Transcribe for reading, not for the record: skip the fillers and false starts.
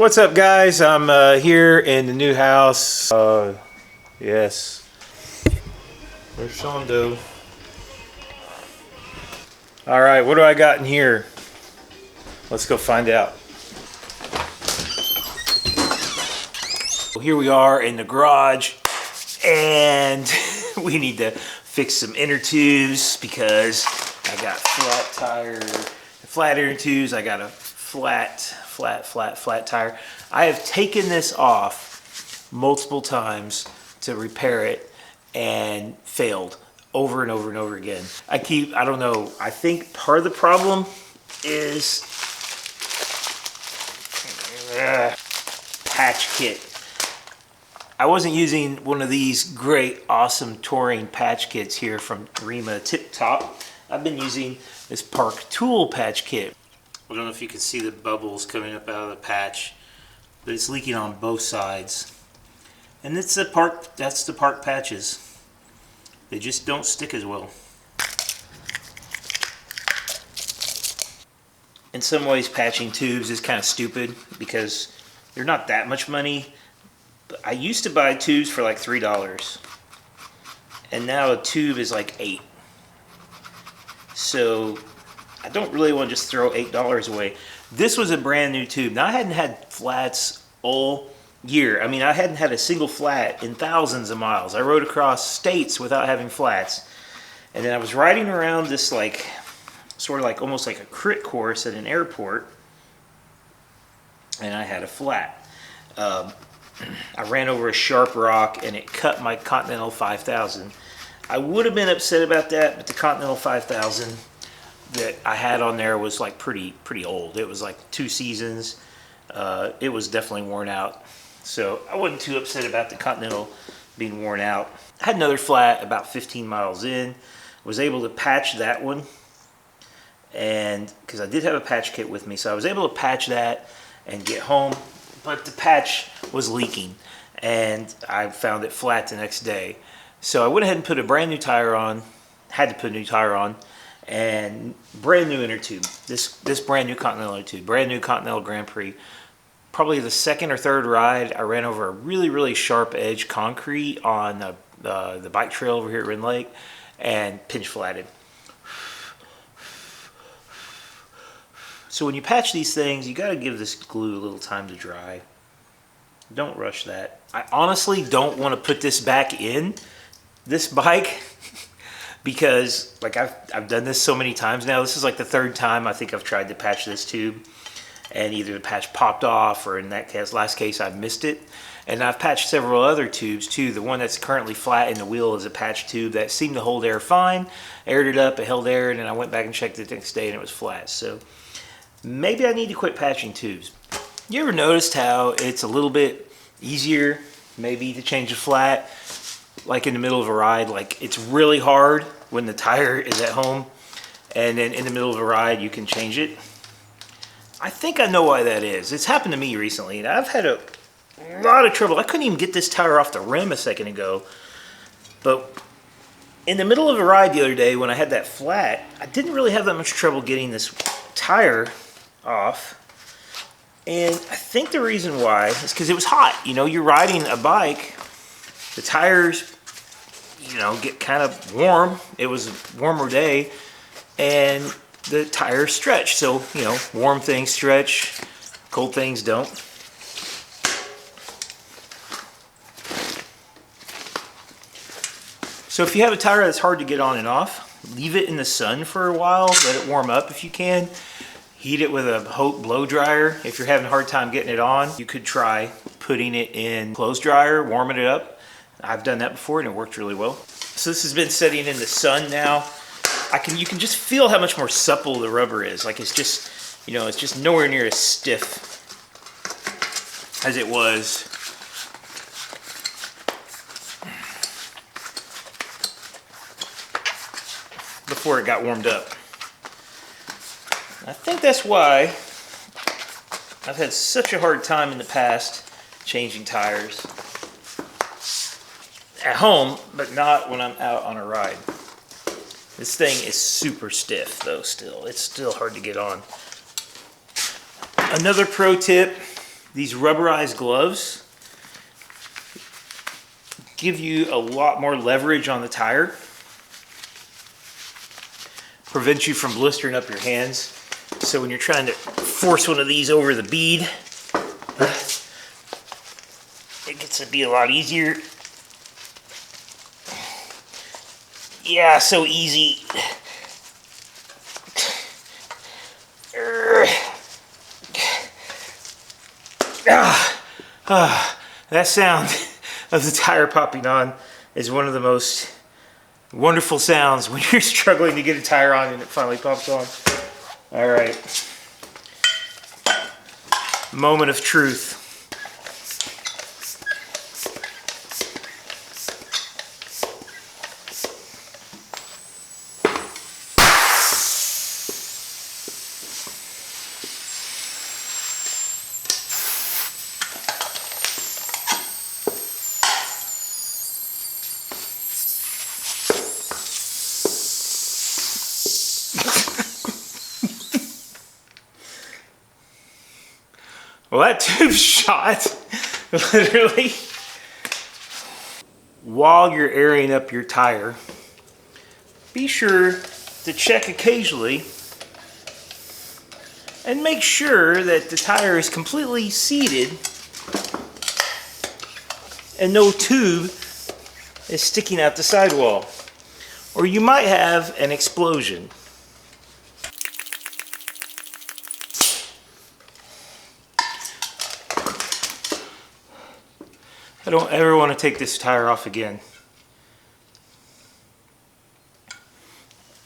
What's up, guys? I'm here in the new house. Yes. Where's Shondo? All right, what do I got in here? Let's go find out. Here we are in the garage, and we need to fix some inner tubes because I got flat inner tubes. I got a flat tire. I have taken this off multiple times to repair it and failed over and over and over again. I don't know, I think part of the problem is patch kit. I wasn't using one of these great, awesome touring patch kits here from Rema Tip Top. I've been using this Park Tool patch kit. I don't know if you can see the bubbles coming up out of the patch, but it's leaking on both sides. And that's the Park patches. They just don't stick as well. In some ways, patching tubes is kind of stupid because they're not that much money. But I used to buy tubes for like $3, and now a tube is like $8. So I don't really want to just throw $8 away. This was a brand new tube. Now, I hadn't had flats all year. I mean, I hadn't had a single flat in thousands of miles. I rode across states without having flats. And then I was riding around this like, sort of like almost like a crit course at an airport. And I had a flat. I ran over a sharp rock and it cut my Continental 5000. I would have been upset about that, but the Continental 5000 that I had on there was like pretty old. It was like 2 seasons. It was definitely worn out. So I wasn't too upset about the Continental being worn out. I had another flat about 15 miles in. Was able to patch that one, and because I did have a patch kit with me, so I was able to patch that and get home. But the patch was leaking, and I found it flat the next day. So I went ahead and put a brand new tire on. Had to put a new tire on. And brand new inner tube. This brand new Continental inner tube, brand new Continental Grand Prix. Probably the second or third ride, I ran over a really sharp edge concrete on the bike trail over here at Ren Lake, and pinch flatted. So when you patch these things, you got to give this glue a little time to dry. Don't rush that. I honestly don't want to put this back in this bike. Because like I've done this so many times now. This is like the 3rd time I think I've tried to patch this tube, and either the patch popped off, or in that last case I've missed it. And I've patched several other tubes too. The one that's currently flat in the wheel is a patch tube that seemed to hold air fine. Aired it up, it held air, and then I went back and checked it the next day and it was flat. So maybe I need to quit patching tubes. You ever noticed how it's a little bit easier maybe to change a flat? Like in the middle of a ride, like it's really hard when the tire is at home, and then in the middle of a ride you can change it. I think I know why that is. It's happened to me recently, and I've had a lot of trouble. I couldn't even get this tire off the rim a second ago, but in the middle of a ride the other day when I had that flat, I didn't really have that much trouble getting this tire off. And I think the reason why is because it was hot. You know, you're riding a bike, the tires, you know, get kind of warm. It was a warmer day, and the tires stretch. So, you know, warm things stretch, cold things don't. So if you have a tire that's hard to get on and off, leave it in the sun for a while. Let it warm up if you can. Heat it with a hot blow dryer. If you're having a hard time getting it on, you could try putting it in clothes dryer, warming it up. I've done that before and it worked really well. So this has been sitting in the sun now. You can just feel how much more supple the rubber is. Like it's just, you know, it's just nowhere near as stiff as it was before it got warmed up. I think that's why I've had such a hard time in the past changing tires at home, but not when I'm out on a ride. This thing is super stiff though still. It's still hard to get on. Another pro tip, These rubberized gloves give you a lot more leverage on the tire. Prevents you from blistering up your hands. So when you're trying to force one of these over the bead, it gets to be a lot easier. Yeah, so easy. That sound of the tire popping on is one of the most wonderful sounds when you're struggling to get a tire on and it finally pops on. All right. Moment of truth. Well, that tube shot, literally. While you're airing up your tire, be sure to check occasionally and make sure that the tire is completely seated and no tube is sticking out the sidewall, or you might have an explosion. I don't ever want to take this tire off again.